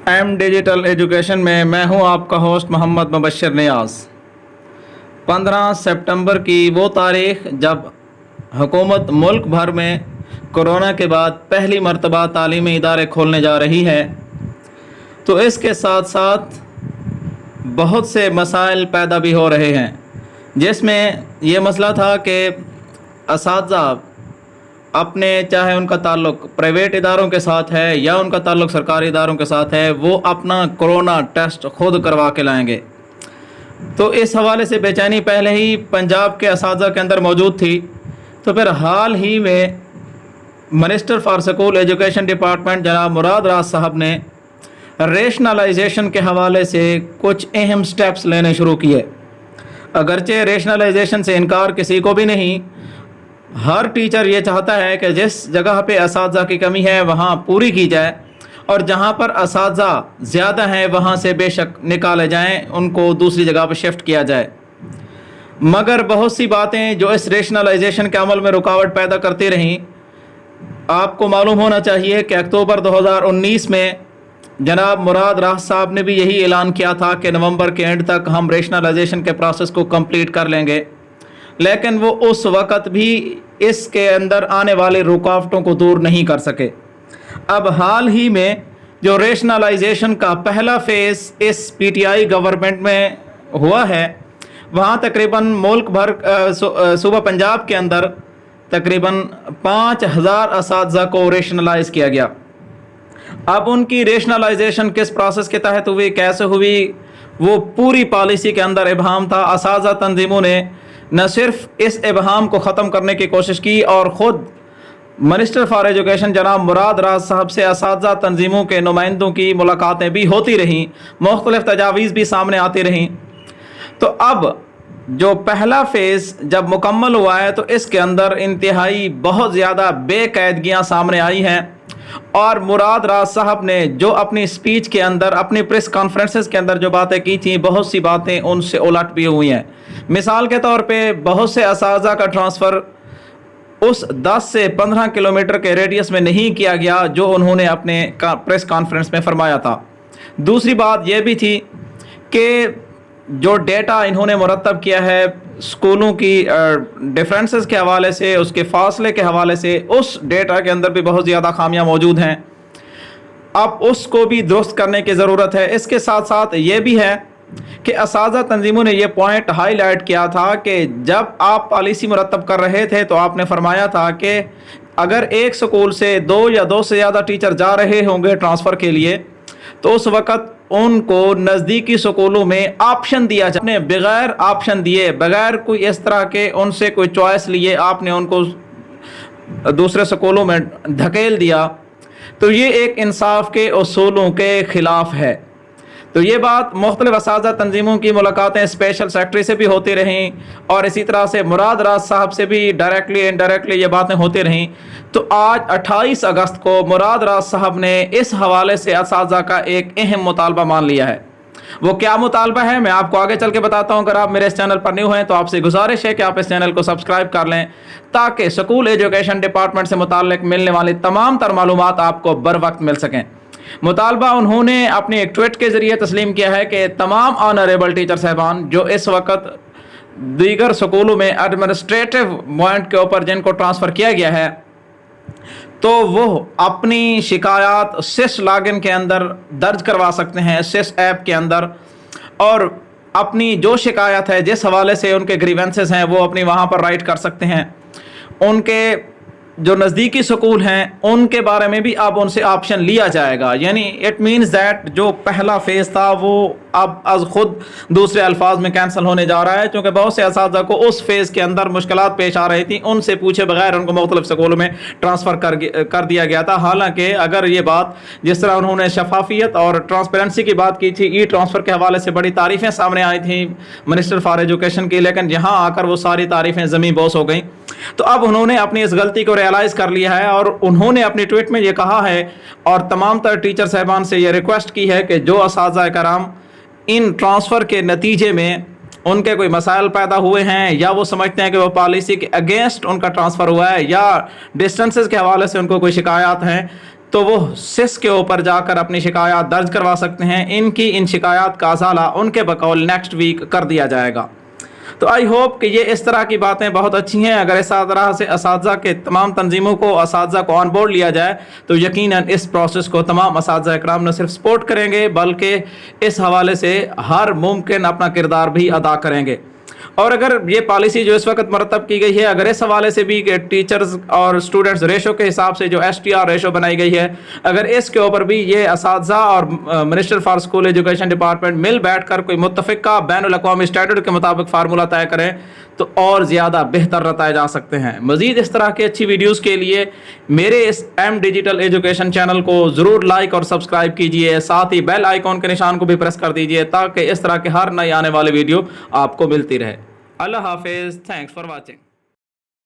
M digital education में मैं हूं आपका होस्ट मोहम्मद मुबशर नियाज़। 15 सितंबर की वो तारीख़ जब हुकूमत मुल्क भर में कोरोना के बाद पहली मरतबा तालीमी इदारे खोलने जा रही है, तो इसके साथ साथ बहुत से मसाइल पैदा भी हो रहे हैं, जिसमें ये मसला था कि असातिज़ा अपने, चाहे उनका ताल्लुक़ प्राइवेट इदारों के साथ है या उनका ताल्लुक़ सरकारी इदारों के साथ है, वो अपना कोरोना टेस्ट खुद करवा के लाएंगे। तो इस हवाले से बेचैनी पहले ही पंजाब के असातिज़ा के अंदर मौजूद थी। तो फिर हाल ही में minister for school education department जनाब मुराद राज साहब ने रेशनलाइजेशन के हवाले से कुछ अहम स्टेप्स लेने शुरू किए। अगरचे रेशनलाइजेशन से इनकार किसी को भी नहीं, हर टीचर ये चाहता है कि जिस जगह पे असातिज़ा की कमी है वहाँ पूरी की जाए, और जहाँ पर असातिज़ा ज़्यादा हैं वहाँ से बेशक निकाले जाएं, उनको दूसरी जगह पर शिफ्ट किया जाए। मगर बहुत सी बातें जो इस रेशनलाइजेशन के अमल में रुकावट पैदा करती रहीं। आपको मालूम होना चाहिए कि अक्टूबर 2019 में जनाब मुराद राज साहब ने भी यही ऐलान किया था कि नवंबर के एंड तक हम रेशनलाइजेशन के प्रोसेस को कंप्लीट कर लेंगे, लेकिन वो उस वक़्त भी इसके अंदर आने वाले रुकावटों को दूर नहीं कर सके। अब हाल ही में जो रेशनलाइजेशन का पहला फ़ेज़ इस पीटीआई गवर्नमेंट में हुआ है, वहाँ तकरीबन मुल्क भर सूबा पंजाब के अंदर तकरीबन 5000 असातिज़ा को रेशनलाइज किया गया। अब उनकी रेशनलाइजेशन किस प्रोसेस के तहत हुई, कैसे हुई, वो पूरी पॉलिसी के अंदर इबहम था। असातिज़ा तंजीमों ने न सिर्फ इस इबहम को ख़त्म करने की कोशिश की, और ख़ुद मिनिस्टर फॉर एजुकेशन जनाब मुराद राज साहब से असातिज़ा तंजीमों के नुमाइंदों की मुलाकातें भी होती रहीं, मुख्तलिफ़ तजावीज़ भी सामने आती रहीं। तो अब जो पहला फ़ेज़ जब मुकम्मल हुआ है, तो इसके अंदर इंतहाई बहुत ज़्यादा बेकायदगियाँ सामने आई हैं, और मुराद राज साहब ने जो अपनी स्पीच के अंदर, अपनी प्रेस कॉन्फ्रेंसेस के अंदर जो बातें की थी, बहुत सी बातें उनसे उलट भी हुई हैं। मिसाल के तौर पे बहुत से असातिज़ा का ट्रांसफ़र उस 10 से 15 किलोमीटर के रेडियस में नहीं किया गया जो उन्होंने अपने प्रेस कॉन्फ्रेंस में फरमाया था। दूसरी बात यह भी थी कि जो डेटा इन्होंने मुरतब किया है स्कूलों की डिफरेंसेस के हवाले से, उसके फासले के हवाले से, उस डेटा के अंदर भी बहुत ज़्यादा खामियां मौजूद हैं। अब उसको भी दुरुस्त करने की ज़रूरत है। इसके साथ साथ ये भी है कि असातिज़ा तंजीमों ने यह पॉइंट हाईलाइट किया था कि जब आप पॉलिसी मुरतब कर रहे थे तो आपने फरमाया था कि अगर एक स्कूल से 2 या 2 से ज़्यादा टीचर जा रहे होंगे ट्रांसफ़र के लिए, तो उस वक़्त उनको नज़दीकी स्कूलों में ऑप्शन दिया जाए। आपने बग़ैर ऑप्शन दिए, बग़ैर कोई इस तरह के उनसे कोई चॉइस लिए, आपने उनको दूसरे स्कूलों में धकेल दिया, तो ये एक इंसाफ के उसूलों के ख़िलाफ़ है। तो ये बात मुख्तलिफ़ असातिज़ा तंजीमों की मुलाकातें स्पेशल सेक्रेटरी से भी होती रहीं, और इसी तरह से मुराद राज साहब से भी डायरेक्टली इनडायरेक्टली ये बातें होती रहीं। तो आज 28 अगस्त को मुराद राज साहब ने इस हवाले से असातिज़ा का एक अहम मुतालबा मान लिया है। वो क्या मुतालबा है मैं आपको आगे चल के बताता हूँ। अगर आप मेरे इस चैनल पर न्यू हैं तो आपसे गुजारिश है कि आप इस चैनल को सब्सक्राइब कर लें, ताकि स्कूल एजुकेशन डिपार्टमेंट से मुताल्लिक़ मिलने वाली तमाम तर मालूमात आपको बर वक्त मिल सकें। मुतालबा उन्होंने अपने एक ट्वीट के ज़रिए तस्लीम किया है कि तमाम ऑनरेबल टीचर साहबान जो इस वक्त दीगर स्कूलों में एडमिनिस्ट्रेटिव पॉइंट के ऊपर जिनको ट्रांसफ़र किया गया है, तो वो अपनी शिकायत सिस लॉगिन के अंदर दर्ज करवा सकते हैं, सिस ऐप के अंदर, और अपनी जो शिकायत है, जिस हवाले से उनके ग्रीवेंसेस हैं, वो अपनी वहाँ पर राइट कर सकते हैं। उनके जो नज़दीकी स्कूल हैं उनके बारे में भी अब उनसे ऑप्शन लिया जाएगा। यानी इट मीन्स दैट जो पहला फ़ेज़ था वो अब अज़ ख़ुद दूसरे अल्फाज में कैंसिल होने जा रहा है, क्योंकि बहुत से असातिज़ा को उस फेज़ के अंदर मुश्किलात पेश आ रही थी, उनसे पूछे बगैर उनको मुख्तलिफ़ स्कूलों में ट्रांसफ़र कर दिया गया था। हालांकि अगर ये बात, जिस तरह उन्होंने शफाफियत और ट्रांसपेरेंसी की बात की थी, ई ट्रांसफ़र के हवाले से बड़ी तारीफ़ें सामने आई थी मिनिस्टर फॉर एजुकेशन की, लेकिन यहाँ आकर वो सारी तारीफ़ें ज़मीन बोस हो गई। तो अब उन्होंने अपनी इस गलती को रियलाइज़ कर लिया है, और उन्होंने अपनी ट्वीट में ये कहा है और तमाम तर टीचर साहबान से ये रिक्वेस्ट की है कि जो असातिज़ा कराम इन ट्रांसफ़र के नतीजे में उनके कोई मसाइल पैदा हुए हैं, या वो समझते हैं कि वो पॉलिसी के अगेंस्ट उनका ट्रांसफ़र हुआ है, या डिस्टेंसेस के हवाले से उनको कोई शिकायत हैं, तो वो सिस के ऊपर जाकर अपनी शिकायत दर्ज करवा सकते हैं। इनकी इन शिकायत का अज़ाला उनके बकौल नेक्स्ट वीक कर दिया जाएगा। तो आई होप कि ये इस तरह की बातें बहुत अच्छी हैं। अगर इस तरह से असातिज़ा के तमाम तंजीमों को, असातिज़ा को ऑन बोर्ड लिया जाए तो यकीनन इस प्रोसेस को तमाम असातिज़ा इकराम न सिर्फ सपोर्ट करेंगे बल्कि इस हवाले से हर मुमकिन अपना किरदार भी अदा करेंगे। और अगर ये पॉलिसी जो इस वक्त मरतब की गई है, अगर इस हवाले से भी कि टीचर्स और स्टूडेंट्स रेशो के हिसाब से जो STR रेशो बनाई गई है, अगर इसके ऊपर भी ये असातिज़ा और minister for school education department मिल बैठ कर कोई मुत्तफ़िका बैनुल-अक़वामी स्टैंडर्ड के मुताबिक फार्मूला तय करें तो और ज़्यादा बेहतर रताए जा सकते हैं। मज़ीद इस तरह की अच्छी वीडियोज़ के लिए मेरे इस M डिजिटल एजुकेशन चैनल को ज़रूर लाइक और सब्सक्राइब कीजिए, साथ ही बेल आइकॉन के निशान को भी प्रेस कर दीजिए ताकि इस तरह के हर नई आने वाली वीडियो आपको मिलती रहे। अल्लाह हाफिज़, थैंक्स फॉर वॉचिंग।